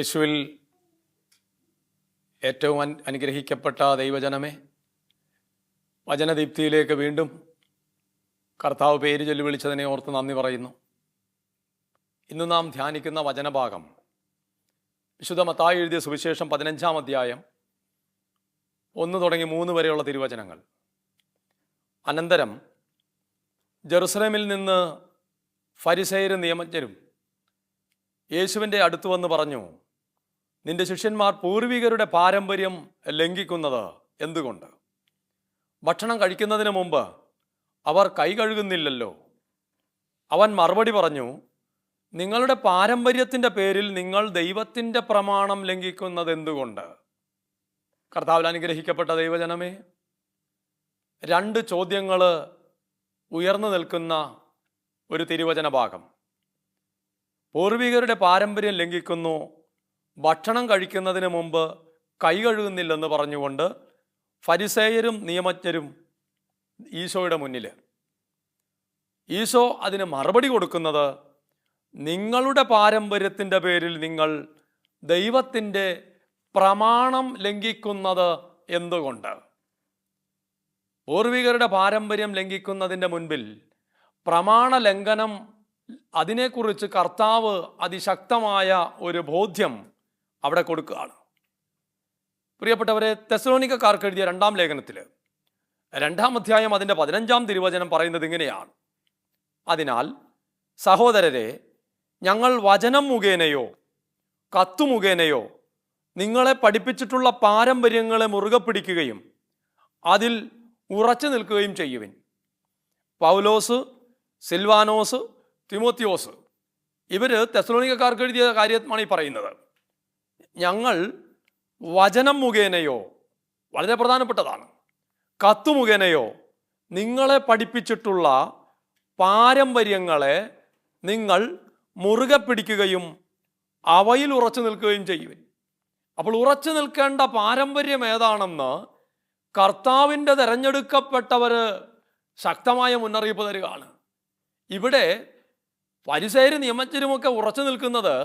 യേശുവിൽ ഏറ്റവും അനുഗ്രഹിക്കപ്പെട്ട ദൈവജനമേ, വചനദീപ്തിയിലേക്ക് വീണ്ടും കർത്താവ് പേര് ചൊല്ലി വിളിച്ചതിനെ ഓർത്ത് നന്ദി പറയുന്നു. ഇന്ന് നാം ധ്യാനിക്കുന്ന വചനഭാഗം വിശുദ്ധ മത്തായി എഴുതിയ സുവിശേഷം 15-ാം അധ്യായം 1 തുടങ്ങി 3 വരെയുള്ള തിരുവചനങ്ങൾ. അനന്തരം ജെറുസലേമിൽ നിന്ന് ഫരിസേയരും നിയമജ്ഞരും യേശുവിൻ്റെ അടുത്ത് വന്ന് പറഞ്ഞു, നിന്റെ ശിഷ്യന്മാർ പൂർവികരുടെ പാരമ്പര്യം ലംഘിക്കുന്നത് എന്തുകൊണ്ട്? ഭക്ഷണം കഴിക്കുന്നതിന് മുമ്പ് അവർ കൈ കഴുകുന്നില്ലല്ലോ. അവൻ മറുപടി പറഞ്ഞു, നിങ്ങളുടെ പാരമ്പര്യത്തിൻ്റെ പേരിൽ നിങ്ങൾ ദൈവത്തിൻ്റെ പ്രമാണം ലംഘിക്കുന്നത് എന്തുകൊണ്ട്? കർത്താവിൽ അനുഗ്രഹിക്കപ്പെട്ട ദൈവജനമേ, 2 ചോദ്യങ്ങൾ ഉയർന്നു നിൽക്കുന്ന ഒരു തിരുവചന ഭാഗം. പൂർവികരുടെ പാരമ്പര്യം ലംഘിക്കുന്നു, ഭക്ഷണം കഴിക്കുന്നതിന് മുമ്പ് കൈ കഴുകുന്നില്ലെന്ന് പറഞ്ഞുകൊണ്ട് ഫരിസേയരും നിയമജ്ഞരും ഈശോയുടെ മുന്നിൽ. ഈശോ അതിന് മറുപടി കൊടുക്കുന്നത്, നിങ്ങളുടെ പാരമ്പര്യത്തിൻ്റെ പേരിൽ നിങ്ങൾ ദൈവത്തിൻ്റെ പ്രമാണം ലംഘിക്കുന്നത് എന്തുകൊണ്ട്? പൂർവികരുടെ പാരമ്പര്യം ലംഘിക്കുന്നതിൻ്റെ മുൻപിൽ പ്രമാണ ലംഘനം, അതിനെക്കുറിച്ച് കർത്താവ് അതിശക്തമായ ഒരു ബോധ്യം അവിടെ കൊടുക്കുകയാണ്. പ്രിയപ്പെട്ടവരെ, തെസ്സലോനിക്കക്കാർക്ക് എഴുതിയ 2-ാം ലേഖനത്തിൽ 2-ാം അധ്യായം അതിൻ്റെ 15-ാം തിരുവചനം പറയുന്നത് ഇങ്ങനെയാണ്: അതിനാൽ സഹോദരരെ, ഞങ്ങൾ വചനം മുഖേനയോ കത്തു മുഖേനയോ നിങ്ങളെ പഠിപ്പിച്ചിട്ടുള്ള പാരമ്പര്യങ്ങളെ മുറുകെ പിടിക്കുകയും അതിൽ ഉറച്ചു നിൽക്കുകയും ചെയ്യുവിൻ. പൗലോസ്, സിൽവാനോസ്, തിമോത്തിയോസ് ഇവർ തെസ്സലോനിക്കക്കാർക്ക് എഴുതിയ കാര്യമാണ് ഈ പറയുന്നത്. ഞങ്ങൾ വചനം മുഖേനയോ, വളരെ പ്രധാനപ്പെട്ടതാണ്, കത്തു മുഖേനയോ നിങ്ങളെ പഠിപ്പിച്ചിട്ടുള്ള പാരമ്പര്യങ്ങളെ നിങ്ങൾ മുറുകെ പിടിക്കുകയും അവയിൽ ഉറച്ചു നിൽക്കുകയും ചെയ്യുവിൻ. അപ്പോൾ ഉറച്ചു നിൽക്കേണ്ട പാരമ്പര്യം ഏതാണെന്ന് കർത്താവിൻ്റെ തിരഞ്ഞെടുക്കപ്പെട്ടവർ ശക്തമായ മുന്നറിയിപ്പ് തരികയാണ്. ഇവിടെ ഫരിസേയരും നിയമജ്ഞരുമൊക്കെ ഉറച്ചു നിൽക്കുന്നത്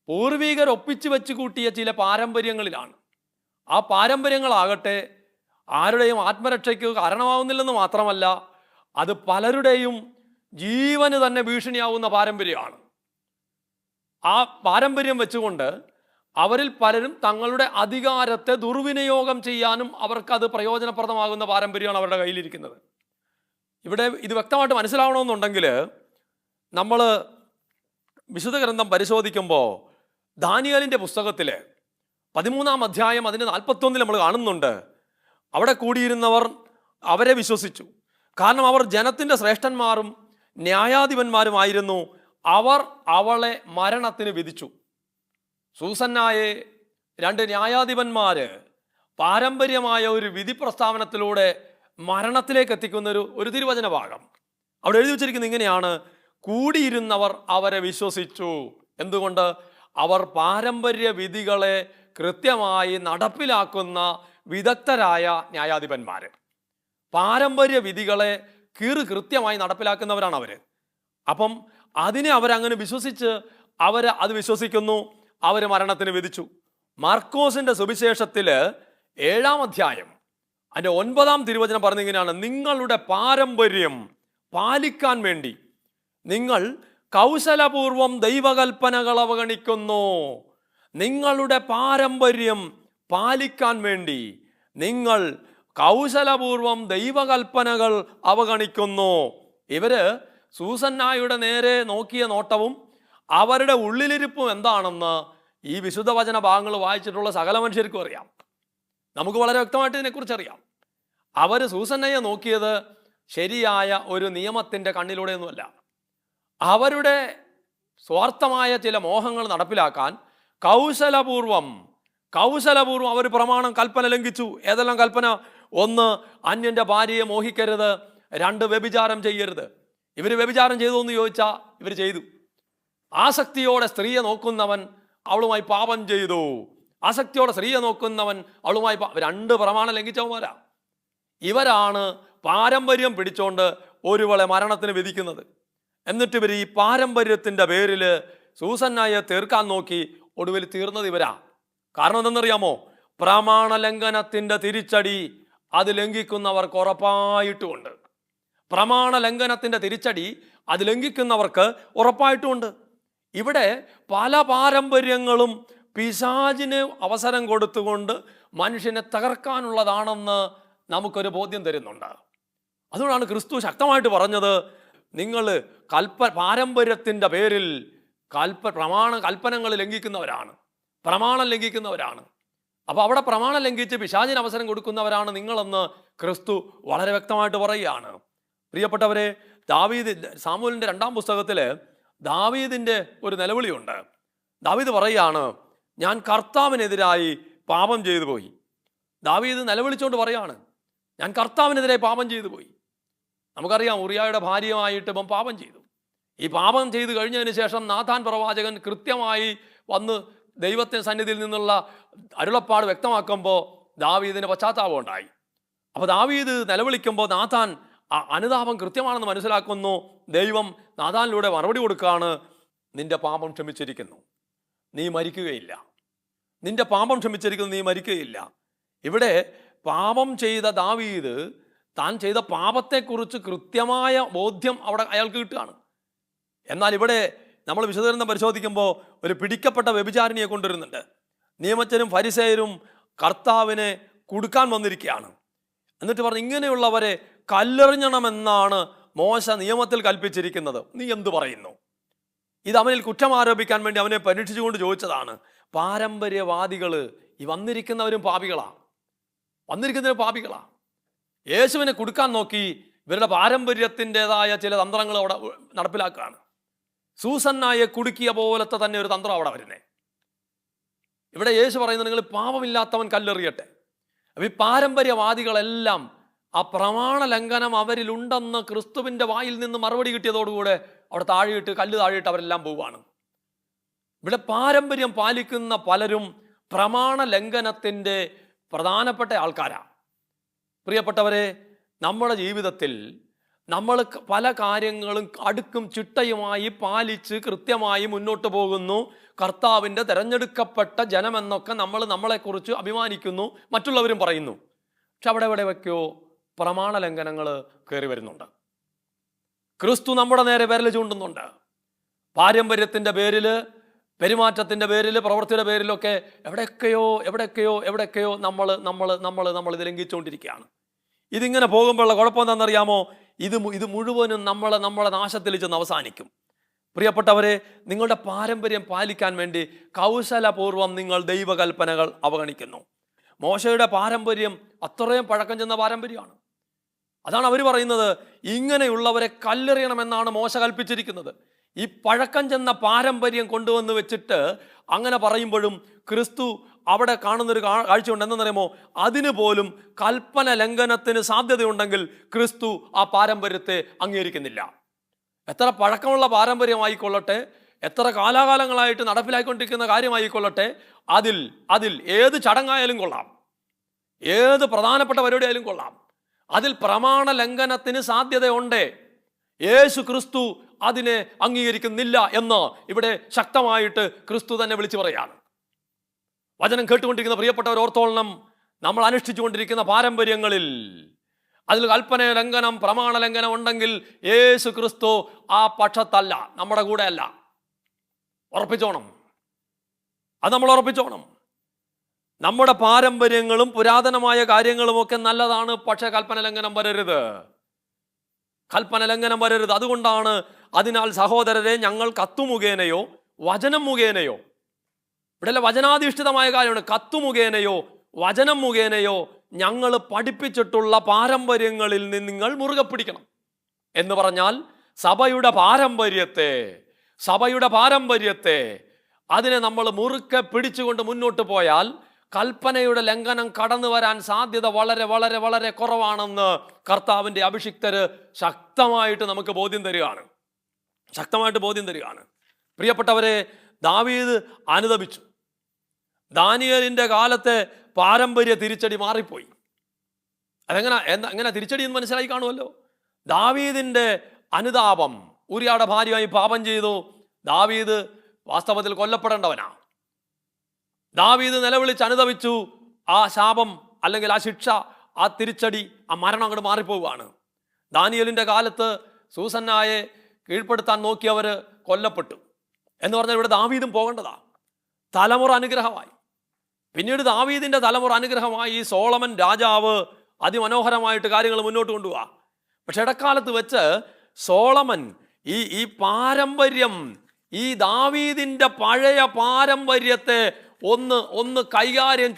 പൂർവികർ ഒപ്പിച്ചു വെച്ച് കൂട്ടിയ ചില പാരമ്പര്യങ്ങളിലാണ്. ആ പാരമ്പര്യങ്ങളാകട്ടെ ആരുടെയും ആത്മരക്ഷയ്ക്ക് കാരണമാവുന്നില്ലെന്ന് മാത്രമല്ല, അത് പലരുടെയും ജീവന് തന്നെ ഭീഷണിയാവുന്ന പാരമ്പര്യമാണ്. ആ പാരമ്പര്യം വെച്ചുകൊണ്ട് അവരിൽ പലരും തങ്ങളുടെ അധികാരത്തെ ദുർവിനിയോഗം ചെയ്യാനും അവർക്കത് പ്രയോജനപ്രദമാകുന്ന പാരമ്പര്യമാണ് അവരുടെ കയ്യിലിരിക്കുന്നത്. ഇവിടെ ഇത് വ്യക്തമായിട്ട് മനസ്സിലാവണമെന്നുണ്ടെങ്കിൽ നമ്മൾ വിശുദ്ധ ഗ്രന്ഥം പരിശോധിക്കുമ്പോൾ ദാനിയേലിൻ്റെ പുസ്തകത്തിൽ 13-ാം അധ്യായം അതിൻ്റെ 41 നമ്മൾ കാണുന്നുണ്ട്. അവിടെ കൂടിയിരുന്നവർ അവരെ വിശ്വസിച്ചു, കാരണം അവർ ജനത്തിൻ്റെ ശ്രേഷ്ഠന്മാരും ന്യായാധിപന്മാരുമായിരുന്നു. അവർ അവളെ മരണത്തിന് വിധിച്ചു. സൂസന്നായെ 2 ന്യായാധിപന്മാർ പാരമ്പര്യമായ ഒരു വിധി പ്രസ്താവനത്തിലൂടെ മരണത്തിലേക്ക് എത്തിക്കുന്ന ഒരു തിരുവചന ഭാഗം അവിടെ എഴുതി വച്ചിരിക്കുന്നത് ഇങ്ങനെയാണ്: കൂടിയിരുന്നവർ അവരെ വിശ്വസിച്ചു. എന്തുകൊണ്ട്? അവർ പാരമ്പര്യ വിധികളെ കൃത്യമായി നടപ്പിലാക്കുന്ന വിദഗ്ധരായ ന്യായാധിപന്മാർ. പാരമ്പര്യ വിധികളെ കൃത്യമായി നടപ്പിലാക്കുന്നവരാണ് അവർ. അപ്പം അതിനെ അവരങ്ങനെ വിശ്വസിച്ച് അത് വിശ്വസിക്കുന്നു. അവർ മരണത്തിന് വിധിച്ചു. മാർക്കോസിൻ്റെ സുവിശേഷത്തിൽ 7-ാം അധ്യായം അതിൻ്റെ 9-ാം തിരുവചനം പറഞ്ഞിങ്ങനെയാണ്: നിങ്ങളുടെ പാരമ്പര്യം പാലിക്കാൻ വേണ്ടി നിങ്ങൾ കൗശലപൂർവം ദൈവകൽപ്പനകൾ അവഗണിക്കുന്നു. നിങ്ങളുടെ പാരമ്പര്യം പാലിക്കാൻ വേണ്ടി നിങ്ങൾ കൗശലപൂർവം ദൈവകൽപ്പനകൾ അവഗണിക്കുന്നു. ഇവര് സൂസന്നായുടെ നേരെ നോക്കിയ നോട്ടവും അവരുടെ ഉള്ളിലിരിപ്പും എന്താണെന്ന് ഈ വിശുദ്ധ വചന ഭാഗങ്ങൾ വായിച്ചിട്ടുള്ള സകല മനുഷ്യർക്കും അറിയാം. നമുക്ക് വളരെ വ്യക്തമായിട്ട് ഇതിനെക്കുറിച്ച് അറിയാം. അവർ സൂസന്നയെ നോക്കിയത് ശരിയായ ഒരു നിയമത്തിൻ്റെ കണ്ണിലൂടെയൊന്നുമല്ല. അവരുടെ സ്വാർത്ഥമായ ചില മോഹങ്ങൾ നടപ്പിലാക്കാൻ കൗശലപൂർവം അവർ പ്രമാണം, കൽപ്പന ലംഘിച്ചു. ഏതെല്ലാം കൽപ്പന? 1, അന്യൻ്റെ ഭാര്യയെ മോഹിക്കരുത്. 2, വ്യഭിചാരം ചെയ്യരുത്. ഇവർ വ്യഭിചാരം ചെയ്തു എന്ന് ചോദിച്ചാൽ ഇവർ ചെയ്തു. ആസക്തിയോടെ സ്ത്രീയെ നോക്കുന്നവൻ അവളുമായി പാപം ചെയ്തു. ആസക്തിയോടെ സ്ത്രീയെ നോക്കുന്നവൻ അവളുമായി 2 പ്രമാണം ലംഘിച്ചവന്മാരാ. ഇവരാണ് പാരമ്പര്യം പിടിച്ചോണ്ട് ഒരുവളെ മരണത്തിന് വിധിക്കുന്നത്. എന്നിട്ട് ഇവർ ഈ പാരമ്പര്യത്തിൻ്റെ പേരിൽ സൂസന്നായെ തീർക്കാൻ നോക്കി ഒടുവിൽ തീർന്നത് ഇവരാ. കാരണം എന്തെന്നറിയാമോ? പ്രമാണ ലംഘനത്തിൻ്റെ തിരിച്ചടി അത് ലംഘിക്കുന്നവർക്ക് ഉറപ്പായിട്ടുമുണ്ട്. പ്രമാണ ലംഘനത്തിൻ്റെ തിരിച്ചടി അത് ലംഘിക്കുന്നവർക്ക് ഉറപ്പായിട്ടുമുണ്ട്. ഇവിടെ പല പാരമ്പര്യങ്ങളും പിശാചിന് അവസരം കൊടുത്തുകൊണ്ട് മനുഷ്യനെ തകർക്കാനുള്ളതാണെന്ന് നമുക്കൊരു ബോധ്യം തരുന്നുണ്ട്. അതുകൊണ്ടാണ് ക്രിസ്തു ശക്തമായിട്ട് പറഞ്ഞത്, നിങ്ങൾ പാരമ്പര്യത്തിൻ്റെ പേരിൽ കൽപ്പനകൾ ലംഘിക്കുന്നവരാണ്, പ്രമാണം ലംഘിക്കുന്നവരാണ്. അപ്പോൾ അവിടെ പ്രമാണം ലംഘിച്ച് പിശാചിന് അവസരം കൊടുക്കുന്നവരാണ് നിങ്ങളെന്ന് ക്രിസ്തു വളരെ വ്യക്തമായിട്ട് പറയുകയാണ്. പ്രിയപ്പെട്ടവരെ, സാമുവേലിൻ്റെ 2-ാം പുസ്തകത്തിൽ ദാവീദിൻ്റെ ഒരു നിലവിളിയുണ്ട്. ദാവീദ് പറയുകയാണ്, ഞാൻ കർത്താവിനെതിരായി പാപം ചെയ്തു പോയി. ദാവീദ് നിലവിളിച്ചുകൊണ്ട് പറയാണ്, ഞാൻ കർത്താവിനെതിരായി പാപം ചെയ്തു പോയി. നമുക്കറിയാം, ഉറിയായുടെ ഭാര്യയുമായിട്ട് ഇപ്പം പാപം ചെയ്തു. ഈ പാപം ചെയ്തു കഴിഞ്ഞതിന് ശേഷം നാഥാൻ പ്രവാചകൻ കൃത്യമായി വന്ന് ദൈവത്തിൻ്റെ സന്നിധിയിൽ നിന്നുള്ള അരുളപ്പാട് വ്യക്തമാക്കുമ്പോൾ ദാവീദിന് പശ്ചാത്താപം ഉണ്ടായി. അപ്പോൾ ദാവീദ് നിലവിളിക്കുമ്പോൾ നാഥാൻ അനുതാപം കൃത്യമാണെന്ന് മനസ്സിലാക്കുന്നു. ദൈവം നാഥാനിലൂടെ മറുപടി കൊടുക്കുകയാണ്, നിന്റെ പാപം ക്ഷമിച്ചിരിക്കുന്നു, നീ മരിക്കുകയില്ല. നിന്റെ പാപം ക്ഷമിച്ചിരിക്കുന്നു, നീ മരിക്കുകയില്ല. ഇവിടെ പാപം ചെയ്ത ദാവീദ് താൻ ചെയ്ത പാപത്തെക്കുറിച്ച് കൃത്യമായ ബോധ്യം അവിടെ അയാൾക്ക് കിട്ടുകയാണ്. എന്നാൽ ഇവിടെ നമ്മൾ വിശദീകരണം പരിശോധിക്കുമ്പോൾ ഒരു പിടിക്കപ്പെട്ട വ്യഭിചാരിണിയെ കൊണ്ടുവരുന്നുണ്ട്. നിയമജ്ഞരും ഫരിസേയരും കർത്താവിനെ കുടുക്കാൻ വന്നിരിക്കുകയാണ്. എന്നിട്ട് പറഞ്ഞു, ഇങ്ങനെയുള്ളവരെ കല്ലെറിഞ്ഞണമെന്നാണ് മോശ നിയമത്തിൽ കൽപ്പിച്ചിരിക്കുന്നത്, നീ എന്തു പറയുന്നു? ഇത് അവനിൽ കുറ്റം ആരോപിക്കാൻ വേണ്ടി അവനെ പരീക്ഷിച്ചുകൊണ്ട് ചോദിച്ചതാണ്. പാരമ്പര്യവാദികൾ, ഈ വന്നിരിക്കുന്നവരും പാപികളാ. യേശുവിനെ കുടുക്കാൻ നോക്കി ഇവരുടെ പാരമ്പര്യത്തിൻ്റെതായ ചില തന്ത്രങ്ങൾ അവിടെ നടപ്പിലാക്കുകയാണ്. സൂസന്നായെ കുടുക്കിയ പോലത്തെ തന്നെ ഒരു തന്ത്രം അവിടെ വരുന്നേ. ഇവിടെ യേശു പറയുന്നത്, നിങ്ങൾ പാപമില്ലാത്തവൻ കല്ലെറിയട്ടെ. അപ്പം ഈ പാരമ്പര്യവാദികളെല്ലാം ആ പ്രമാണ ലംഘനം അവരിലുണ്ടെന്ന് ക്രിസ്തുവിൻ്റെ വായിൽ നിന്ന് മറുപടി കിട്ടിയതോടുകൂടെ അവിടെ കല്ല് താഴെയിട്ട് അവരെല്ലാം പോവുകയാണ്. ഇവിടെ പാരമ്പര്യം പാലിക്കുന്ന പലരും പ്രമാണ ലംഘനത്തിൻ്റെ പ്രധാനപ്പെട്ട ആൾക്കാരാണ്. പ്രിയപ്പെട്ടവരെ, നമ്മുടെ ജീവിതത്തിൽ നമ്മൾ പല കാര്യങ്ങളും അടുക്കും ചിട്ടയുമായി പാലിച്ച് കൃത്യമായി മുന്നോട്ട് പോകുന്നു. കർത്താവിൻ്റെ തിരഞ്ഞെടുക്കപ്പെട്ട ജനമെന്നൊക്കെ നമ്മളെക്കുറിച്ച് അഭിമാനിക്കുന്നു, മറ്റുള്ളവരും പറയുന്നു. പക്ഷെ അവിടെ എവിടെയൊക്കെയോ പ്രമാണ ലംഘനങ്ങൾ കയറി വരുന്നുണ്ട്. ക്രിസ്തു നമ്മുടെ നേരെ വിരൽ ചൂണ്ടുന്നുണ്ട്. പാരമ്പര്യത്തിൻ്റെ പേരിൽ, പെരുമാറ്റത്തിൻ്റെ പേരിൽ, പ്രവൃത്തിയുടെ പേരിലൊക്കെ എവിടെയൊക്കെയോ നമ്മൾ ഇത് ലംഘിച്ചുകൊണ്ടിരിക്കുകയാണ്. ഇതിങ്ങനെ പോകുമ്പോഴുള്ള കുഴപ്പം എന്താണെന്നറിയാമോ? ഇത് മുഴുവനും നമ്മളെ നാശത്തിൽ ചെന്ന് അവസാനിക്കും. പ്രിയപ്പെട്ടവരെ, നിങ്ങളുടെ പാരമ്പര്യം പാലിക്കാൻ വേണ്ടി കൗശലപൂർവ്വം നിങ്ങൾ ദൈവകൽപ്പനകൾ അവഗണിക്കുന്നു. മോശയുടെ പാരമ്പര്യം അത്രയും പഴക്കം ചെന്ന പാരമ്പര്യമാണ്. അതാണ് അവർ പറയുന്നത്, ഇങ്ങനെയുള്ളവരെ കല്ലെറിയണമെന്നാണ് മോശ കൽപ്പിച്ചിരിക്കുന്നത്. ഈ പഴക്കം ചെന്ന പാരമ്പര്യം കൊണ്ടുവന്ന് വെച്ചിട്ട് അങ്ങനെ പറയുമ്പോഴും ക്രിസ്തു അവിടെ കാണുന്നൊരു കാഴ്ചയുണ്ട്. എന്തെന്നറിയുമോ? അതിന് പോലും കൽപ്പന ലംഘനത്തിന് സാധ്യതയുണ്ടെങ്കിൽ ക്രിസ്തു ആ പാരമ്പര്യത്തെ അംഗീകരിക്കുന്നില്ല. എത്ര പഴക്കമുള്ള പാരമ്പര്യമായിക്കൊള്ളട്ടെ, എത്ര കാലാകാലങ്ങളായിട്ട് നടപ്പിലായിക്കൊണ്ടിരിക്കുന്ന കാര്യമായിക്കൊള്ളട്ടെ, അതിൽ ഏത് ചടങ്ങായാലും കൊള്ളാം, ഏത് പ്രധാനപ്പെട്ട പരിപാടിയായാലും കൊള്ളാം, അതിൽ പ്രമാണ ലംഘനത്തിന് സാധ്യതയുണ്ട്. യേശു ക്രിസ്തു അതിനെ അംഗീകരിക്കുന്നില്ല എന്ന് ഇവിടെ ശക്തമായിട്ട് ക്രിസ്തു തന്നെ വിളിച്ചു പറയാണ്. വചനം കേട്ടുകൊണ്ടിരിക്കുന്ന പ്രിയപ്പെട്ടവർ ഓർത്തോളണം, നമ്മൾ അനുഷ്ഠിച്ചുകൊണ്ടിരിക്കുന്ന പാരമ്പര്യങ്ങളിൽ അതിൽ കൽപ്പന ലംഘനം, പ്രമാണ ലംഘനം ഉണ്ടെങ്കിൽ യേശു ക്രിസ്തു ആ പക്ഷത്തല്ല, നമ്മുടെ കൂടെ അല്ല. ഉറപ്പിച്ചോണം, അത് നമ്മൾ ഉറപ്പിച്ചോണം. നമ്മുടെ പാരമ്പര്യങ്ങളും പുരാതനമായ കാര്യങ്ങളുമൊക്കെ നല്ലതാണ്, പക്ഷേ കൽപ്പന ലംഘനം വരരുത്. അതുകൊണ്ടാണ് അതിനാൽ സഹോദരരെ, ഞങ്ങൾ കത്തുമുഖേനയോ വചനം മുഖേനയോ, ഇവിടെ വചനാധിഷ്ഠിതമായ കാര്യമാണ്, കത്തുമുഖേനയോ വചനം മുഖേനയോ ഞങ്ങൾ പഠിപ്പിച്ചിട്ടുള്ള പാരമ്പര്യങ്ങളിൽ നിന്ന് നിങ്ങൾ മുറുകെ പിടിക്കണം. എന്ന് പറഞ്ഞാൽ സഭയുടെ പാരമ്പര്യത്തെ അതിനെ നമ്മൾ മുറുക്കെ പിടിച്ചുകൊണ്ട് മുന്നോട്ട് പോയാൽ കൽപ്പനയുടെ ലംഘനം കടന്നു വരാൻ സാധ്യത വളരെ വളരെ വളരെ കുറവാണെന്ന് കർത്താവിൻ്റെ അഭിഷിക്തര് ശക്തമായിട്ട് നമുക്ക് ബോധ്യം തരികയാണ്. പ്രിയപ്പെട്ടവരെ, ദാവീദ് അനുതപിച്ചു. ദാനിയേലിൻ്റെ കാലത്തെ പാരമ്പര്യ തിരിച്ചടി മാറിപ്പോയി. എങ്ങനെ തിരിച്ചടി എന്ന് മനസ്സിലായി കാണുമല്ലോ. ദാവീദിൻ്റെ അനുതാപം, ഉറിയാടെ ഭാര്യയായി പാപം ചെയ്തു. ദാവീദ് വാസ്തവത്തിൽ കൊല്ലപ്പെടേണ്ടവനാ. ദാവീദ് നിലവിളിച്ച് അനുതപിച്ചു. ആ ശാപം അല്ലെങ്കിൽ ആ ശിക്ഷ, ആ തിരിച്ചടി, ആ മരണം അങ്ങോട്ട് മാറിപ്പോവുകയാണ്. ദാനിയേലിൻ്റെ കാലത്ത് സൂസന്നായെ കീഴ്പ്പെടുത്താൻ നോക്കിയവർ കൊല്ലപ്പെട്ടു എന്ന് പറഞ്ഞാൽ ഇവിടെ ദാവീദും പോകേണ്ടതാ. തലമുറ അനുഗ്രഹമായി. പിന്നീട് ദാവീദിൻ്റെ തലമുറ അനുഗ്രഹമായി. ഈ സോളമൻ രാജാവ് അതിമനോഹരമായിട്ട് കാര്യങ്ങൾ മുന്നോട്ട് കൊണ്ടുപോവാ. പക്ഷെ ഇടക്കാലത്ത് വെച്ച് സോളമൻ ഈ പാരമ്പര്യം, ഈ ദാവീദിൻ്റെ പഴയ പാരമ്പര്യത്തെ ഒന്ന് കൈകാര്യം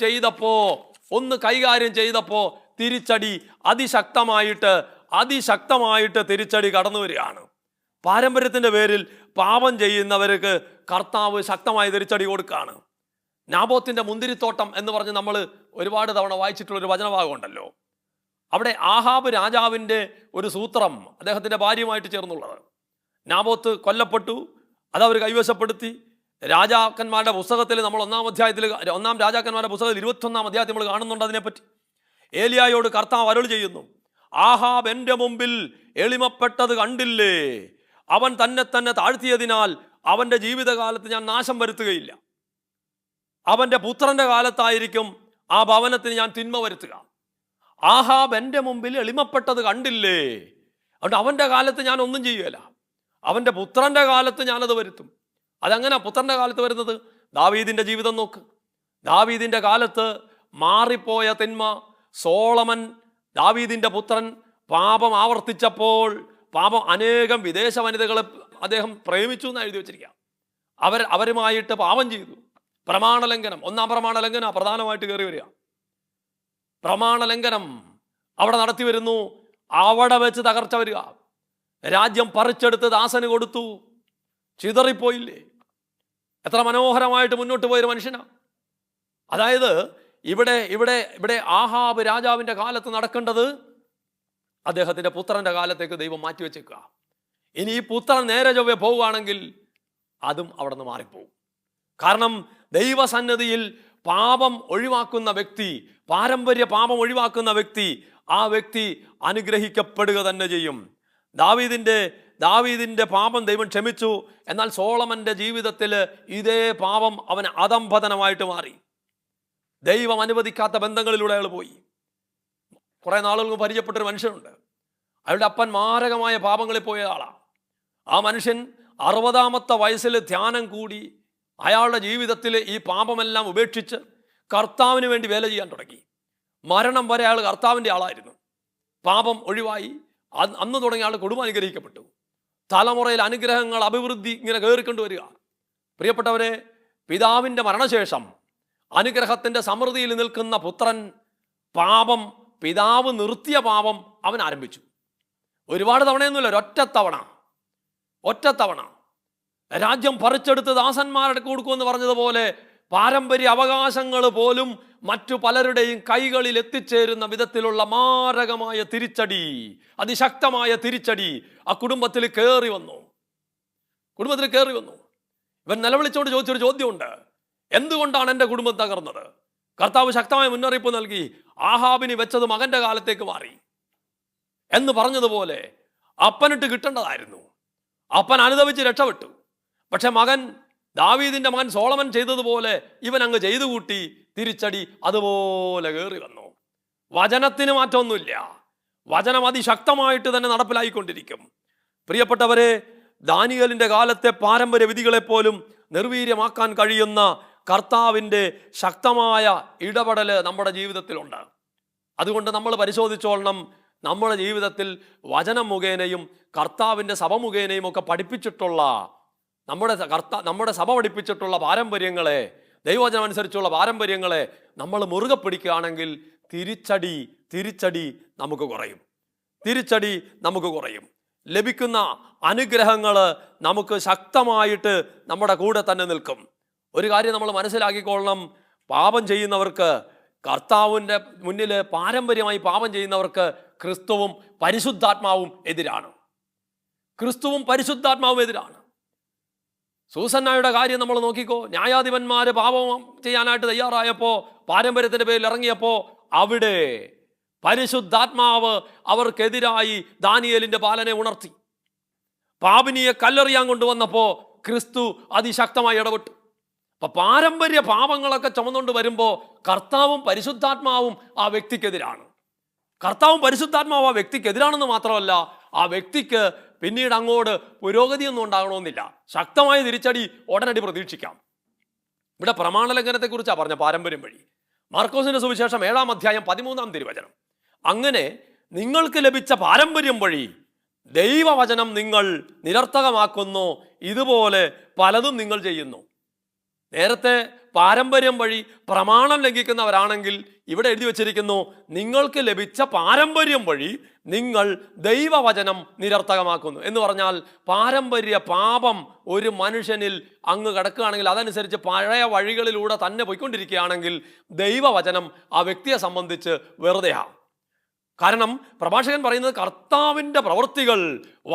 ചെയ്തപ്പോ തിരിച്ചടി അതിശക്തമായിട്ട് തിരിച്ചടി കടന്നു വരികയാണ്. പാരമ്പര്യത്തിൻ്റെ പേരിൽ പാപം ചെയ്യുന്നവർക്ക് കർത്താവ് ശക്തമായ തിരിച്ചടി കൊടുക്കുകയാണ്. നാബോത്തിന്റെ മുന്തിരിത്തോട്ടം എന്ന് പറഞ്ഞ് നമ്മൾ ഒരുപാട് തവണ വായിച്ചിട്ടുള്ളൊരു വചനഭാഗമുണ്ടല്ലോ. അവിടെ ആഹാബ് രാജാവിൻ്റെ ഒരു സൂത്രം അദ്ദേഹത്തിൻ്റെ ഭാര്യയുമായിട്ട് ചേർന്നുള്ളത്. നാബോത്ത് കൊല്ലപ്പെട്ടു, അതവർ കൈവശപ്പെടുത്തി. രാജാക്കന്മാരുടെ പുസ്തകത്തിൽ നമ്മൾ ഒന്നാം രാജാക്കന്മാരുടെ പുസ്തകത്തിൽ 21-ാം അധ്യായത്തിൽ നമ്മൾ കാണുന്നുണ്ട് അതിനെപ്പറ്റി. ഏലിയായോട് കർത്താവ് അരുളി ചെയ്യുന്നു, ആഹാബ് എൻ്റെ മുമ്പിൽ എളിമപ്പെട്ടത് കണ്ടില്ലേ? അവൻ തന്നെ താഴ്ത്തിയതിനാൽ അവൻ്റെ ജീവിതകാലത്ത് ഞാൻ നാശം വരുത്തുകയില്ല. അവൻ്റെ പുത്രൻ്റെ കാലത്തായിരിക്കും ആ ഭവനത്തിന് ഞാൻ തിന്മ വരുത്തുക. ആഹാബ് എൻ്റെ മുമ്പിൽ എളിമപ്പെട്ടത് കണ്ടില്ലേ? അതുകൊണ്ട് അവൻ്റെ കാലത്ത് ഞാൻ ഒന്നും ചെയ്യുകയില്ല. അവൻ്റെ പുത്രൻ്റെ കാലത്ത് ഞാനത് വരുത്തും. അതങ്ങനെ പുത്രൻ്റെ കാലത്ത് വരുന്നത്? ദാവീദിൻ്റെ ജീവിതം നോക്ക്. ദാവീദിൻ്റെ കാലത്ത് മാറിപ്പോയ തിന്മ, സോളമൻ ദാവീദിൻ്റെ പുത്രൻ പാപം ആവർത്തിച്ചപ്പോൾ, പാപം അനേകം വിദേശ വനിതകളെ അദ്ദേഹം പ്രേമിച്ചു എന്ന് എഴുതി വെച്ചിരിക്കുക. അവരുമായിട്ട് പാപം ചെയ്തു. പ്രമാണലംഘനം, ഒന്നാം പ്രമാണലംഘനം പ്രധാനമായിട്ട് കയറി വരിക. പ്രമാണലംഘനം അവിടെ നടത്തി വരുന്നു. അവിടെ വെച്ച് തകർച്ച വരിക. രാജ്യം പറിച്ചെടുത്ത് ദാസന് കൊടുത്തു. ചിതറിപ്പോയില്ലേ? എത്ര മനോഹരമായിട്ട് മുന്നോട്ട് പോയൊരു മനുഷ്യനാ. അതായത് ഇവിടെ ആഹാബ് രാജാവിൻ്റെ കാലത്ത് നടക്കേണ്ടത് അദ്ദേഹത്തിൻ്റെ പുത്രൻ്റെ കാലത്തേക്ക് ദൈവം മാറ്റിവെച്ചേക്കുക. ഇനി ഈ പുത്രൻ നേരെ ചൊവ്വേ പോവുകയാണെങ്കിൽ അതും അവിടെ നിന്ന് മാറിപ്പോവും. കാരണം ദൈവസന്നിധിയിൽ പാപം ഒഴിവാക്കുന്ന വ്യക്തി, പാരമ്പര്യ പാപം ഒഴിവാക്കുന്ന വ്യക്തി, ആ വ്യക്തി അനുഗ്രഹിക്കപ്പെടുക തന്നെ ചെയ്യും. ദാവീദിൻ്റെ പാപം ദൈവം ക്ഷമിച്ചു. എന്നാൽ സോളമൻ്റെ ജീവിതത്തിൽ ഇതേ പാപം അവൻ അധംപതനമായിട്ട് മാറി. ദൈവം അനുവദിക്കാത്ത ബന്ധങ്ങളിലൂടെ അയാൾ പോയി. കുറേ നാളുകൾക്ക് പരിചയപ്പെട്ടൊരു മനുഷ്യനുണ്ട്. അയാളുടെ അപ്പൻ മാരകമായ പാപങ്ങളിൽ പോയ ആളാണ്. ആ മനുഷ്യൻ 60-ാമത്തെ വയസ്സിൽ ധ്യാനം കൂടി അയാളുടെ ജീവിതത്തിൽ ഈ പാപമെല്ലാം ഉപേക്ഷിച്ച് കർത്താവിന് വേണ്ടി വേല ചെയ്യാൻ തുടങ്ങി. മരണം വരെ അയാൾ കർത്താവിൻ്റെ ആളായിരുന്നു. പാപം ഒഴിവായി. അന്ന് തുടങ്ങിയ ആൾ കുടുംബം അനുഗ്രഹിക്കപ്പെട്ടു. തലമുറയിൽ അനുഗ്രഹങ്ങൾ, അഭിവൃദ്ധി ഇങ്ങനെ കയറിക്കൊണ്ടു വരിക. പ്രിയപ്പെട്ടവരെ, പിതാവിൻ്റെ മരണശേഷം അനുഗ്രഹത്തിൻ്റെ സമൃദ്ധിയിൽ നിൽക്കുന്ന പുത്രൻ പാപം, പിതാവ് നിർത്തിയ പാപം അവൻ ആരംഭിച്ചു. ഒരുപാട് തവണയൊന്നുമില്ല, ഒറ്റത്തവണ രാജ്യം പറിച്ചെടുത്ത് ദാസന്മാരുടെ കൊടുക്കുമെന്ന് പറഞ്ഞതുപോലെ പാരമ്പര്യ അവകാശങ്ങൾ പോലും മറ്റു പലരുടെയും കൈകളിൽ എത്തിച്ചേരുന്ന വിധത്തിലുള്ള മാരകമായ തിരിച്ചടി, അതിശക്തമായ തിരിച്ചടി ആ കുടുംബത്തിൽ കയറി വന്നു. ഇവൻ നിലവിളിച്ചോണ്ട് ചോദിച്ചൊരു ചോദ്യമുണ്ട്, എന്തുകൊണ്ടാണ് എൻ്റെ കുടുംബം തകർന്നത്? കർത്താവ് ശക്തമായ മുന്നറിയിപ്പ് നൽകി. ആഹാബിന് വെച്ചത് മകന്റെ കാലത്തേക്ക് മാറി എന്ന് പറഞ്ഞതുപോലെ അപ്പനിട്ട് കിട്ടേണ്ടതായിരുന്നു. അപ്പൻ അനുദപിച്ച് രക്ഷപ്പെട്ടു. പക്ഷെ ദാവീദിന്റെ മകൻ സോളമൻ ചെയ്തതുപോലെ ഇവൻ അങ്ങ് ചെയ്തു കൂട്ടി. തിരിച്ചടി അതുപോലെ കയറി വന്നു. വചനത്തിന് മാറ്റമൊന്നുമില്ല. വചനം അതിശക്തമായിട്ട് തന്നെ നടപ്പിലായിക്കൊണ്ടിരിക്കും. പ്രിയപ്പെട്ടവരെ, ദാനിയേലിന്റെ കാലത്തെ പാരമ്പര്യ വിധികളെപ്പോലും നിർവീര്യമാക്കാൻ കഴിയുന്ന കർത്താവിൻ്റെ ശക്തമായ ഇടപെടൽ നമ്മുടെ ജീവിതത്തിലുണ്ട്. അതുകൊണ്ട് നമ്മൾ പരിശോധിച്ചോളണം. നമ്മുടെ ജീവിതത്തിൽ വചനം മുഖേനയും കർത്താവിൻ്റെ സഭ മുഖേനയും ഒക്കെ പഠിപ്പിച്ചിട്ടുള്ള നമ്മുടെ സഭ പഠിപ്പിച്ചിട്ടുള്ള പാരമ്പര്യങ്ങളെ, ദൈവവചനം അനുസരിച്ചുള്ള പാരമ്പര്യങ്ങളെ നമ്മൾ മുറുകെ പിടിക്കുകയാണെങ്കിൽ തിരിച്ചടി നമുക്ക് കുറയും. ലഭിക്കുന്ന അനുഗ്രഹങ്ങൾ നമുക്ക് ശക്തമായിട്ട് നമ്മുടെ കൂടെ തന്നെ നിൽക്കും. ഒരു കാര്യം നമ്മൾ മനസ്സിലാക്കിക്കൊള്ളണം. പാപം ചെയ്യുന്നവർക്ക്, കർത്താവിൻ്റെ മുന്നിൽ പാരമ്പര്യമായി പാപം ചെയ്യുന്നവർക്ക് ക്രിസ്തുവും പരിശുദ്ധാത്മാവും എതിരാണ്. സൂസന്നായുടെ കാര്യം നമ്മൾ നോക്കിക്കോ. ന്യായാധിപന്മാർ പാപം ചെയ്യാനായിട്ട് തയ്യാറായപ്പോൾ, പാരമ്പര്യത്തിൻ്റെ പേരിൽ ഇറങ്ങിയപ്പോൾ, അവിടെ പരിശുദ്ധാത്മാവ് അവർക്കെതിരായി ദാനിയേലിൻ്റെ പാലനെ ഉണർത്തി. പാപിനിയെ കല്ലെറിയാൻ കൊണ്ടുവന്നപ്പോൾ ക്രിസ്തു അതിശക്തമായി ഇടപെട്ടു. അപ്പൊ പാരമ്പര്യ പാപങ്ങളൊക്കെ ചുമന്നുകൊണ്ട് വരുമ്പോൾ കർത്താവും പരിശുദ്ധാത്മാവും ആ വ്യക്തിക്കെതിരാണ്. കർത്താവും പരിശുദ്ധാത്മാവും ആ വ്യക്തിക്കെതിരാണെന്ന് മാത്രമല്ല, ആ വ്യക്തിക്ക് പിന്നീട് അങ്ങോട്ട് പുരോഗതിയൊന്നും ഉണ്ടാകണമെന്നില്ല. ശക്തമായ തിരിച്ചടി ഉടനടി പ്രതീക്ഷിക്കാം. ഇവിടെ പ്രമാണലംഘനത്തെക്കുറിച്ചാണ് പറഞ്ഞ പാരമ്പര്യം വഴി. മാർക്കോസിന്റെ സുവിശേഷം 7-ാം അധ്യായം 13-ാം തിരുവചനം. അങ്ങനെ നിങ്ങൾക്ക് ലഭിച്ച പാരമ്പര്യം വഴി ദൈവവചനം നിങ്ങൾ നിരർത്ഥകമാക്കുന്നു, ഇതുപോലെ പലതും നിങ്ങൾ ചെയ്യുന്നു. നേരത്തെ പാരമ്പര്യം വഴി പ്രമാണം ലംഘിക്കുന്നവരാണെങ്കിൽ ഇവിടെ എഴുതി വച്ചിരിക്കുന്നു, നിങ്ങൾക്ക് ലഭിച്ച പാരമ്പര്യം വഴി നിങ്ങൾ ദൈവവചനം നിരർത്ഥകമാക്കുന്നു എന്ന് പറഞ്ഞാൽ, പാരമ്പര്യ പാപം ഒരു മനുഷ്യനിൽ അങ്ങ് കിടക്കുകയാണെങ്കിൽ, അതനുസരിച്ച് പഴയ വഴികളിലൂടെ തന്നെ പോയിക്കൊണ്ടിരിക്കുകയാണെങ്കിൽ ദൈവവചനം ആ വ്യക്തിയെ സംബന്ധിച്ച് വെറുതെയാണ്. കാരണം പ്രഭാഷകൻ പറയുന്നത് കർത്താവിൻ്റെ പ്രവൃത്തികൾ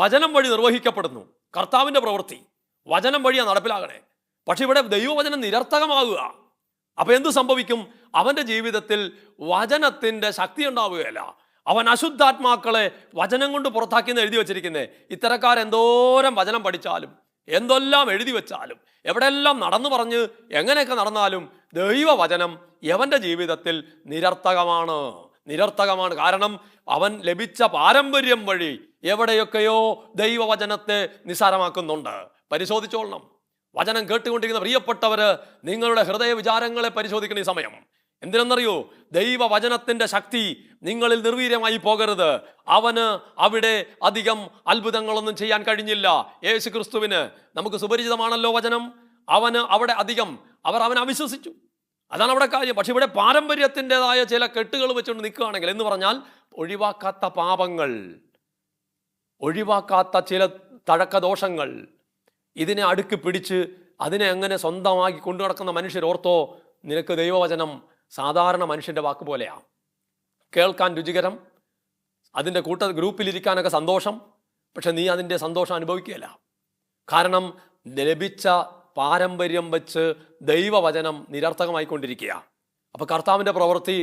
വചനം വഴി നിർവഹിക്കപ്പെടുന്നു. കർത്താവിൻ്റെ പ്രവൃത്തി വചനം വഴിയാണ് നടപ്പിലാകണേ. പക്ഷെ ഇവിടെ ദൈവവചനം നിരർത്ഥകമാകുക. അപ്പൊ എന്തു സംഭവിക്കും? അവന്റെ ജീവിതത്തിൽ വചനത്തിന്റെ ശക്തി ഉണ്ടാവുകയല്ല. അവൻ അശുദ്ധാത്മാക്കളെ വചനം കൊണ്ട് പുറത്താക്കിയെന്ന് എഴുതി വെച്ചിരിക്കുന്നേ. ഇത്തരക്കാരെന്തോരം വചനം പഠിച്ചാലും, എന്തെല്ലാം എഴുതി വെച്ചാലും, എവിടെയെല്ലാം നടന്നു പറഞ്ഞ് എങ്ങനെയൊക്കെ നടന്നാലും ദൈവവചനം യവന്റെ ജീവിതത്തിൽ നിരർത്ഥകമാണ്. കാരണം അവൻ ലഭിച്ച പാരമ്പര്യം വഴി എവിടെയൊക്കെയോ ദൈവവചനത്തെ നിസ്സാരമാക്കുന്നുണ്ട്. പരിശോധിച്ചോളണം. വചനം കേട്ടുകൊണ്ടിരിക്കുന്ന പ്രിയപ്പെട്ടവര്, നിങ്ങളുടെ ഹൃദയ വിചാരങ്ങളെ പരിശോധിക്കുന്ന ഈ സമയം. എന്തിനെന്നറിയോ? ദൈവവചനത്തിന്റെ ശക്തി നിങ്ങളിൽ നിർവീര്യമായി പോകരുത്. അവന് അവിടെ അധികം അത്ഭുതങ്ങളൊന്നും ചെയ്യാൻ കഴിഞ്ഞില്ല. യേശു ക്രിസ്തുവിന് നമുക്ക് സുപരിചിതമാണല്ലോ വചനം. അവന് അവിടെ അധികം അവൻ അവിശ്വസിച്ചു. അതാണ് അവിടെ കാര്യം. പക്ഷെ ഇവിടെ പാരമ്പര്യത്തിൻ്റെതായ ചില കെട്ടുകൾ വെച്ചുകൊണ്ട് നിൽക്കുകയാണെങ്കിൽ, എന്ന് പറഞ്ഞാൽ ഒഴിവാക്കാത്ത പാപങ്ങൾ, ഒഴിവാക്കാത്ത ചില തഴക്കദോഷങ്ങൾ, ഇതിനെ അടുക്കി പിടിച്ച് അതിനെ അങ്ങനെ സ്വന്തമാക്കി കൊണ്ടു നടക്കുന്ന മനുഷ്യർ ഓർത്തോ, നിനക്ക് ദൈവവചനം സാധാരണ മനുഷ്യൻ്റെ വാക്ക് പോലെയാണ്. കേൾക്കാൻ രുചികരം, അതിൻ്റെ ഗ്രൂപ്പിലിരിക്കാനൊക്കെ സന്തോഷം, പക്ഷെ നീ അതിൻ്റെ സന്തോഷം അനുഭവിക്കുകയില്ല. കാരണം ലഭിച്ച പാരമ്പര്യം വെച്ച് ദൈവവചനം നിരർത്ഥകമായിക്കൊണ്ടിരിക്കുക. അപ്പോൾ കർത്താവിൻ്റെ പ്രവൃത്തി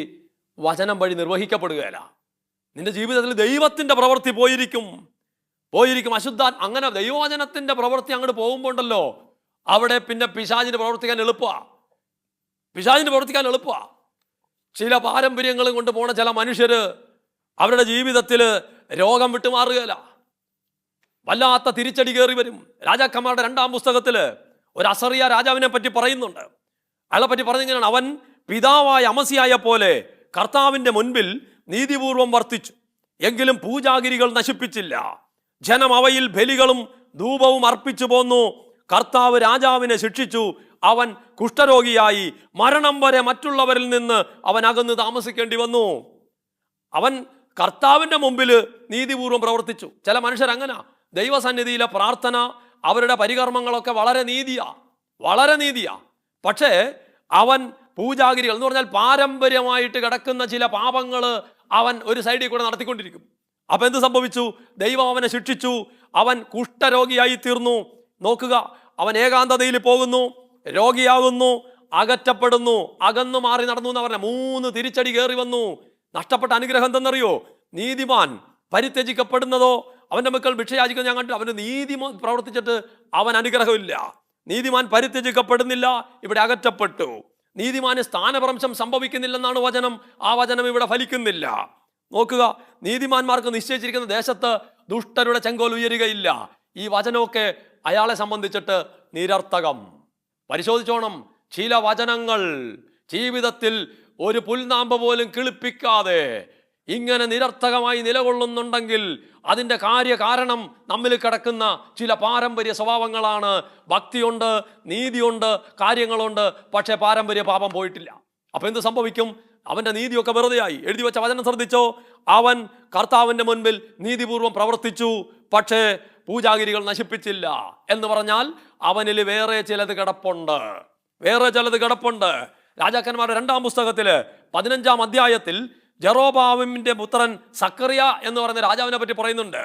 വചനം വഴി നിർവഹിക്കപ്പെടുകയില്ല. നിന്റെ ജീവിതത്തിൽ ദൈവത്തിൻ്റെ പ്രവൃത്തി പോയിരിക്കും. അങ്ങനെ ദൈവവചനത്തിൻ്റെ പ്രവൃത്തി അങ്ങോട്ട് പോകുമ്പോണ്ടല്ലോ, അവിടെ പിന്നെ പിശാചിന് പ്രവർത്തിക്കാൻ എളുപ്പമാണ്. ചില പാരമ്പര്യങ്ങളും കൊണ്ട് പോണ ചില മനുഷ്യര് അവരുടെ ജീവിതത്തിൽ രോഗം വിട്ടുമാറുകയില്ല. വല്ലാത്ത തിരിച്ചടി കയറി വരും. രാജാക്കന്മാരുടെ 2-ാം പുസ്തകത്തിൽ ഒരു അസറിയ രാജാവിനെ പറ്റി പറയുന്നുണ്ട്. അയാളെ പറ്റി പറഞ്ഞിങ്ങനെയാണ്, അവൻ പിതാവായ അമസിയായ പോലെ കർത്താവിൻ്റെ മുൻപിൽ നീതിപൂർവം വർത്തിച്ചു, എങ്കിലും പൂജാഗിരികൾ നശിപ്പിച്ചില്ല. ജനം അവയിൽ ബലികളും ധൂപവും അർപ്പിച്ചു പോന്നു. കർത്താവ് രാജാവിനെ ശിക്ഷിച്ചു. അവൻ കുഷ്ഠരോഗിയായി മരണം വരെ മറ്റുള്ളവരിൽ നിന്ന് അവൻ അകന്ന് താമസിക്കേണ്ടി വന്നു. അവൻ കർത്താവിൻ്റെ മുമ്പിൽ നീതിപൂർവം പ്രവർത്തിച്ചു. ചില മനുഷ്യർ അങ്ങനെ ദൈവസന്നിധിയിലെ പ്രാർത്ഥന, അവരുടെ പരികർമ്മങ്ങളൊക്കെ വളരെ നീതിയാ. പക്ഷേ അവൻ പൂജാഗിരികൾ എന്ന് പറഞ്ഞാൽ പാരമ്പര്യമായിട്ട് കിടക്കുന്ന ചില പാപങ്ങൾ അവൻ ഒരു സൈഡിൽ കൂടെ നടത്തിക്കൊണ്ടിരിക്കും. അപ്പൊ എന്ത് സംഭവിച്ചു? ദൈവം അവനെ ശിക്ഷിച്ചു. അവൻ കുഷ്ഠരോഗിയായി തീർന്നു. നോക്കുക, അവൻ ഏകാന്തതയിൽ പോകുന്നു, രോഗിയാകുന്നു, അകറ്റപ്പെടുന്നു, അകന്നു മാറി നടന്നു എന്ന് പറഞ്ഞ 3 തിരിച്ചടി കയറി വന്നു. നഷ്ടപ്പെട്ട അനുഗ്രഹം എന്തെന്നറിയോ? നീതിമാൻ പരിത്യജിക്കപ്പെടുന്നതോ അവന്റെ മക്കൾ ഭിക്ഷയാചിക്കുന്നത് ഞാൻ കണ്ടില്ല. അവന് നീതി പ്രവർത്തിച്ചിട്ട് അവൻ അനുഗ്രഹമില്ല. നീതിമാൻ പരിത്യജിക്കപ്പെടുന്നില്ല, ഇവിടെ അകറ്റപ്പെട്ടു. നീതിമാന് സ്ഥാനഭ്രംശം സംഭവിക്കുന്നില്ലെന്നാണ് വചനം. ആ വചനം ഇവിടെ ഫലിക്കുന്നില്ല. നോക്കുക, നീതിമാന്മാർക്ക് നിശ്ചയിച്ചിരിക്കുന്ന ദേശത്ത് ദുഷ്ടരുടെ ചെങ്കോൽ ഉയരുകയില്ല. ഈ വചനമൊക്കെ അയാളെ സംബന്ധിച്ചിട്ട് നിരർത്ഥകം. പരിശോധിച്ചോണം. ചില വചനങ്ങൾ ജീവിതത്തിൽ ഒരു പുൽനാമ്പ് പോലും കിളിപ്പിക്കാതെ ഇങ്ങനെ നിരർത്ഥകമായി നിലകൊള്ളുന്നുണ്ടെങ്കിൽ അതിൻ്റെ കാരണം നമ്മിൽ കിടക്കുന്ന ചില പാരമ്പര്യ സ്വഭാവങ്ങളാണ്. ഭക്തിയുണ്ട്, നീതിയുണ്ട്, കാര്യങ്ങളുണ്ട്, പക്ഷേ പാരമ്പര്യ പാപം പോയിട്ടില്ല. അപ്പൊ എന്ത് സംഭവിക്കും? അവന്റെ നീതിയൊക്കെ വെറുതെയായി. എഴുതി വെച്ച വചനം ശ്രദ്ധിച്ചോ? അവൻ കർത്താവിന്റെ മുൻപിൽ നീതിപൂർവം പ്രവർത്തിച്ചു, പക്ഷേ പൂജാഗിരികൾ നശിപ്പിച്ചില്ല. എന്ന് പറഞ്ഞാൽ അവനിൽ വേറെ ചിലത് കിടപ്പുണ്ട്. രാജാക്കന്മാരുടെ 2-ാം പുസ്തകത്തില് 15-ാം അധ്യായത്തിൽ ജെറോബാമിന്റെ പുത്രൻ സക്കറിയ എന്ന് പറയുന്ന രാജാവിനെ പറ്റി പറയുന്നുണ്ട്.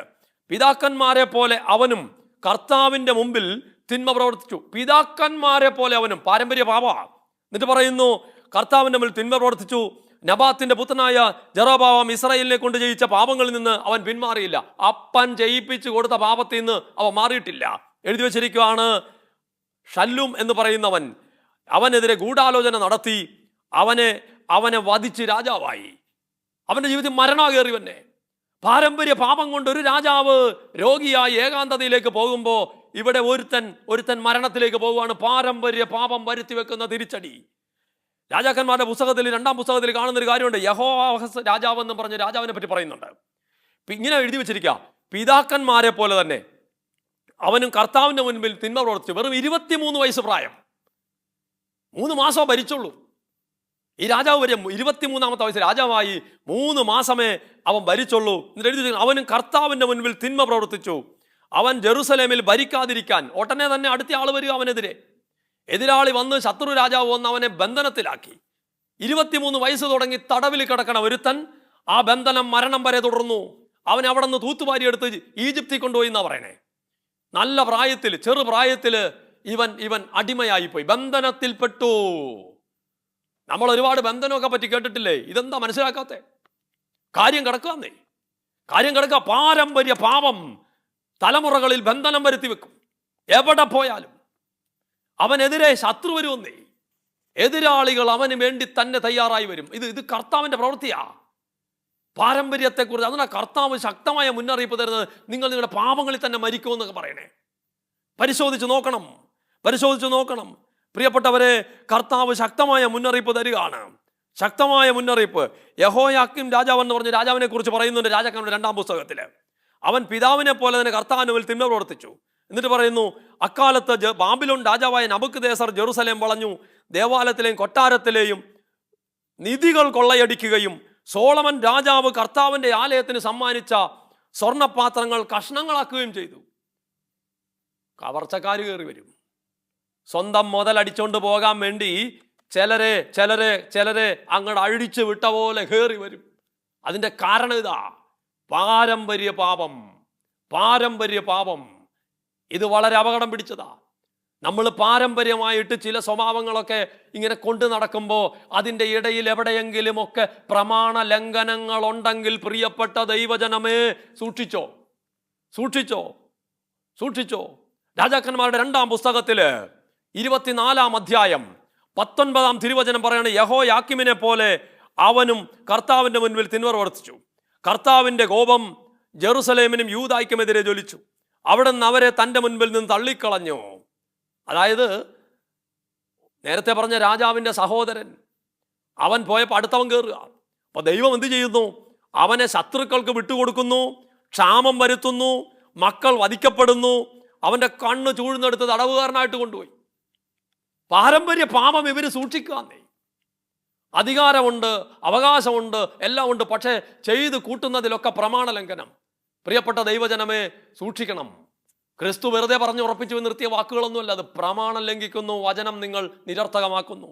പിതാക്കന്മാരെ പോലെ അവനും കർത്താവിന്റെ മുമ്പിൽ തിന്മ പ്രവർത്തിച്ചു. പിതാക്കന്മാരെ പോലെ അവനും, പാരമ്പര്യ പാപ. എന്നിട്ട് പറയുന്നു, കർത്താവിന്റെ മുമ്പിൽ തിന്മ പ്രവർത്തിച്ചു. നബാത്തിന്റെ പുത്രനായ ജെറോബാം ഇസ്രായേലിനെ കൊണ്ട് ജയിച്ച പാപങ്ങളിൽ നിന്ന് അവൻ പിന്മാറിയില്ല. അപ്പൻ ജയിപ്പിച്ചു കൊടുത്ത പാപത്തിൽ നിന്ന് അവൻ മാറിയിട്ടില്ല. എഴുതി വെച്ചിരിക്കുകയാണ്, ഷല്ലൂം എന്ന് പറയുന്നവൻ അവനെതിരെ ഗൂഢാലോചന നടത്തി അവനെ വധിച്ച് രാജാവായി. അവന്റെ ജീവിതത്തിൽ മരണം കയറി തന്നെ. പാരമ്പര്യ പാപം കൊണ്ട് ഒരു രാജാവ് രോഗിയായി ഏകാന്തതയിലേക്ക് പോകുമ്പോൾ ഇവിടെ ഒരുത്തൻ മരണത്തിലേക്ക് പോവുകയാണ്. പാരമ്പര്യ പാപം വരുത്തി വെക്കുന്ന തിരിച്ചടി. രാജാക്കന്മാരുടെ പുസ്തകത്തിൽ 2-ാം പുസ്തകത്തിൽ കാണുന്നൊരു കാര്യമുണ്ട്. യഹോവാഹസ് രാജാവ് എന്ന് പറഞ്ഞ് രാജാവിനെ പറ്റി പറയുന്നുണ്ട്. ഇങ്ങനെ എഴുതി വെച്ചിരിക്കുക, പിതാക്കന്മാരെ പോലെ തന്നെ അവനും കർത്താവിന്റെ മുൻപിൽ തിന്മ പ്രവർത്തിച്ചു. വെറും 23 വയസ്സ് പ്രായം, 3 മാസം ഭരിച്ചുള്ളൂ. ഈ രാജാവ് വരെ 23-ാമത്തെ വയസ്സ് രാജാവായി 3 മാസമേ അവൻ ഭരിച്ചുള്ളൂ. എന്നിട്ട് എഴുതി, അവനും കർത്താവിന്റെ മുൻപിൽ തിന്മ പ്രവർത്തിച്ചു. അവൻ ജെറുസലേമിൽ ഭരിക്കാതിരിക്കാൻ ഉടനെ തന്നെ അടുത്ത ആൾ വരിക അവനെതിരെ. എതിരാളി വന്ന് ശത്രു രാജാവ് വന്ന് അവനെ ബന്ധനത്തിലാക്കി. 23 വയസ്സ് തുടങ്ങി തടവിൽ കിടക്കണ ഒരുത്തൻ ആ ബന്ധനം മരണം വരെ തുടർന്നു. അവൻ അവിടെ നിന്ന് തൂത്തുവാരി എടുത്ത് ഈജിപ്തിൽ കൊണ്ടുപോയി എന്നാ പറയണേ. നല്ല പ്രായത്തിൽ, ചെറുപ്രായത്തിൽ ഇവൻ അടിമയായിപ്പോയി, ബന്ധനത്തിൽപ്പെട്ടു. നമ്മൾ ഒരുപാട് ബന്ധനമൊക്കെ പറ്റി കേട്ടിട്ടില്ലേ? ഇതെന്താ മനസ്സിലാക്കാത്ത? കാര്യം കിടക്കുക. പാരമ്പര്യ പാപം തലമുറകളിൽ ബന്ധനം വരുത്തി വെക്കും. എവിടെ പോയാലും അവനെതിരെ ശത്രു വരുമെന്നേ. എതിരാളികൾ അവന് വേണ്ടി തന്നെ തയ്യാറായി വരും. ഇത് കർത്താവിന്റെ പ്രവൃത്തിയാ. പാരമ്പര്യത്തെക്കുറിച്ച് അതിനാ കർത്താവ് ശക്തമായ മുന്നറിയിപ്പ് തരുന്നത്. നിങ്ങൾ നിങ്ങളുടെ പാപങ്ങളിൽ തന്നെ മരിക്കുമെന്നൊക്കെ പറയണേ. പരിശോധിച്ച് നോക്കണം. പ്രിയപ്പെട്ടവരെ, കർത്താവ് ശക്തമായ മുന്നറിയിപ്പ് തരികയാണ്. ശക്തമായ മുന്നറിയിപ്പ്. യഹോയാക്കീം രാജാവ് എന്ന് പറഞ്ഞ രാജാവിനെ കുറിച്ച് പറയുന്നുണ്ട് രാജാക്കന്മാരുടെ 2-ാം പുസ്തകത്തിൽ. അവൻ പിതാവിനെ പോലെ തന്നെ കർത്താവിൽ തിന്മ പ്രവർത്തിച്ചു. എന്നിട്ട് പറയുന്നു, അക്കാലത്ത് ബാബിലോൺ രാജാവായ നബൂഖദ്നേസർ ജെറുസലേം വളഞ്ഞു, ദേവാലയത്തിലെയും കൊട്ടാരത്തിലെയും നിധികൾ കൊള്ളയടിക്കുകയും സോളമൻ രാജാവ് കർത്താവിന്റെ ആലയത്തിന് സമ്മാനിച്ച സ്വർണ്ണപാത്രങ്ങൾ കഷ്ണങ്ങളാക്കുകയും ചെയ്തു. കവർച്ചക്കാർ കയറി വരും. സ്വന്തം മുതലടിച്ചോണ്ട് പോകാൻ വേണ്ടി ചിലരെ അങ്ങോട്ട് അഴിച്ചു വിട്ട പോലെ കയറി വരും. അതിന്റെ കാരണം ഇതാ, പാരമ്പര്യ പാപം. ഇത് വളരെ അപകടം പിടിച്ചതാ. നമ്മൾ പാരമ്പര്യമായിട്ട് ചില സ്വഭാവങ്ങളൊക്കെ ഇങ്ങനെ കൊണ്ടു നടക്കുമ്പോൾ അതിൻ്റെ ഇടയിൽ എവിടെയെങ്കിലുമൊക്കെ പ്രമാണ ലംഘനങ്ങൾ ഉണ്ടെങ്കിൽ പ്രിയപ്പെട്ട ദൈവജനമേ, സൂക്ഷിച്ചോ. രാജാക്കന്മാരുടെ 2-ാം പുസ്തകത്തില് 24-ാം അധ്യായം 19-ാം തിരുവചനം പറയാണ്, യഹോയാക്കീമിനെ പോലെ അവനും കർത്താവിന്റെ മുൻപിൽ തിന്മ പ്രവർത്തിച്ചു. കർത്താവിന്റെ കോപം ജെറുസലേമിനും യൂദായ്ക്കുമെതിരെ ജ്വലിച്ചു. അവിടെ നിന്ന് അവരെ തൻ്റെ മുൻപിൽ നിന്ന് തള്ളിക്കളഞ്ഞു. അതായത് നേരത്തെ പറഞ്ഞ രാജാവിൻ്റെ സഹോദരൻ അവൻ പോയപ്പോൾ അടുത്തവൻ കയറുക. അപ്പൊ ദൈവം എന്ത് ചെയ്യുന്നു? അവനെ ശത്രുക്കൾക്ക് വിട്ടുകൊടുക്കുന്നു, ക്ഷാമം വരുത്തുന്നു, മക്കൾ വധിക്കപ്പെടുന്നു, അവന്റെ കണ്ണ് ചൂഴ്ന്നെടുത്ത് തടവുകാരനായിട്ട് കൊണ്ടുപോയി. പാരമ്പര്യ പാപം ഇവര് സൂക്ഷിക്കാന്നേ. അധികാരമുണ്ട്, അവകാശമുണ്ട്, എല്ലാം ഉണ്ട്, പക്ഷേ ചെയ്ത് കൂട്ടുന്നതിലൊക്കെ പ്രമാണ ലംഘനം. പ്രിയപ്പെട്ട ദൈവജനമേ, സൂക്ഷിക്കണം. ക്രിസ്തു വെറുതെ പറഞ്ഞു ഉറപ്പിച്ചു നിർത്തിയ വാക്കുകളൊന്നുമല്ല. അത് പ്രമാണം ലംഘിക്കുന്നു. വചനം നിങ്ങൾ നിരർത്ഥകമാക്കുന്നു.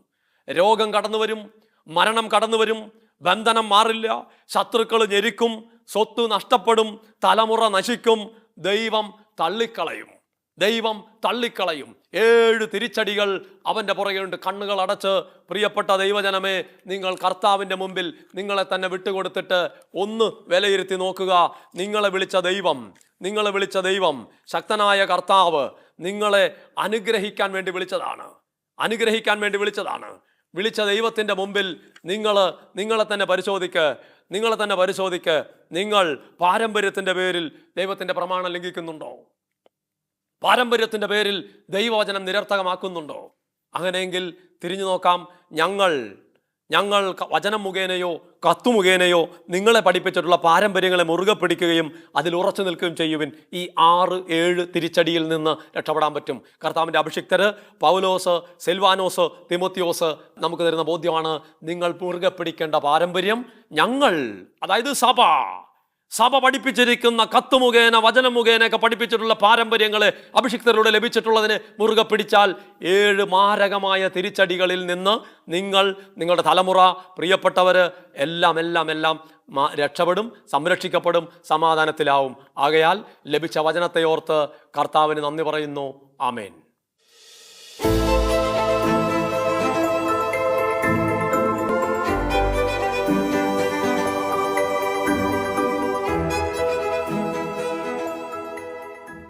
രോഗം കടന്നു വരും, മരണം കടന്നു വരും, ബന്ധനം മാറില്ല, ശത്രുക്കൾ ഞെരിക്കും, സ്വത്ത് നഷ്ടപ്പെടും, തലമുറ നശിക്കും. ദൈവം തള്ളിക്കളയും. 7 തിരിച്ചടികൾ അവൻ്റെ പുറകെയുണ്ട്. കണ്ണുകൾ അടച്ച് പ്രിയപ്പെട്ട ദൈവജനമേ, നിങ്ങൾ കർത്താവിൻ്റെ മുമ്പിൽ നിങ്ങളെ തന്നെ വിട്ടുകൊടുത്തിട്ട് ഒന്ന് വിലയിരുത്തി നോക്കുക. നിങ്ങളെ വിളിച്ച ദൈവം ശക്തനായ കർത്താവ് നിങ്ങളെ അനുഗ്രഹിക്കാൻ വേണ്ടി വിളിച്ചതാണ്. വിളിച്ച ദൈവത്തിൻ്റെ മുമ്പിൽ നിങ്ങളെ തന്നെ പരിശോധിക്ക്. നിങ്ങൾ പാരമ്പര്യത്തിൻ്റെ പേരിൽ ദൈവത്തിൻ്റെ പ്രമാണം ലംഘിക്കുന്നുണ്ടോ? പാരമ്പര്യത്തിൻ്റെ പേരിൽ ദൈവവചനം നിരർത്ഥകമാക്കുന്നുണ്ടോ? അങ്ങനെയെങ്കിൽ തിരിഞ്ഞു നോക്കാം. ഞങ്ങൾ വചനം മുഖേനയോ കത്തു മുഖേനയോ നിങ്ങളെ പഠിപ്പിച്ചിട്ടുള്ള പാരമ്പര്യങ്ങളെ മുറുകെ പിടിക്കുകയും അതിൽ ഉറച്ചു നിൽക്കുകയും ചെയ്യുവിൻ. ഈ 6-7 തിരിച്ചടിയിൽ നിന്ന് രക്ഷപ്പെടാൻ പറ്റും. കർത്താവിൻ്റെ അഭിഷിക്തര് പൗലോസ്, സിൽവാനോസ്, തിമോത്തിയോസ് നമുക്ക് തരുന്ന ബോധ്യമാണ്. നിങ്ങൾ മുറുകെ പിടിക്കേണ്ട പാരമ്പര്യം അതായത് സഭ പഠിപ്പിച്ചിരിക്കുന്ന കത്ത് മുഖേന, വചനം മുഖേനയൊക്കെ പഠിപ്പിച്ചിട്ടുള്ള പാരമ്പര്യങ്ങളെ അഭിഷിക്തരിലൂടെ ലഭിച്ചിട്ടുള്ളതിന് മുറുകെ പിടിച്ചാൽ 7 മാരകമായ തിരിച്ചടികളിൽ നിന്ന് നിങ്ങളുടെ തലമുറ, പ്രിയപ്പെട്ടവര് എല്ലാം രക്ഷപ്പെടും, സംരക്ഷിക്കപ്പെടും, സമാധാനത്തിലാവും. ആകയാൽ ലഭിച്ച വചനത്തെ ഓർത്ത് കർത്താവിന് നന്ദി പറയുന്നു. ആമേൻ.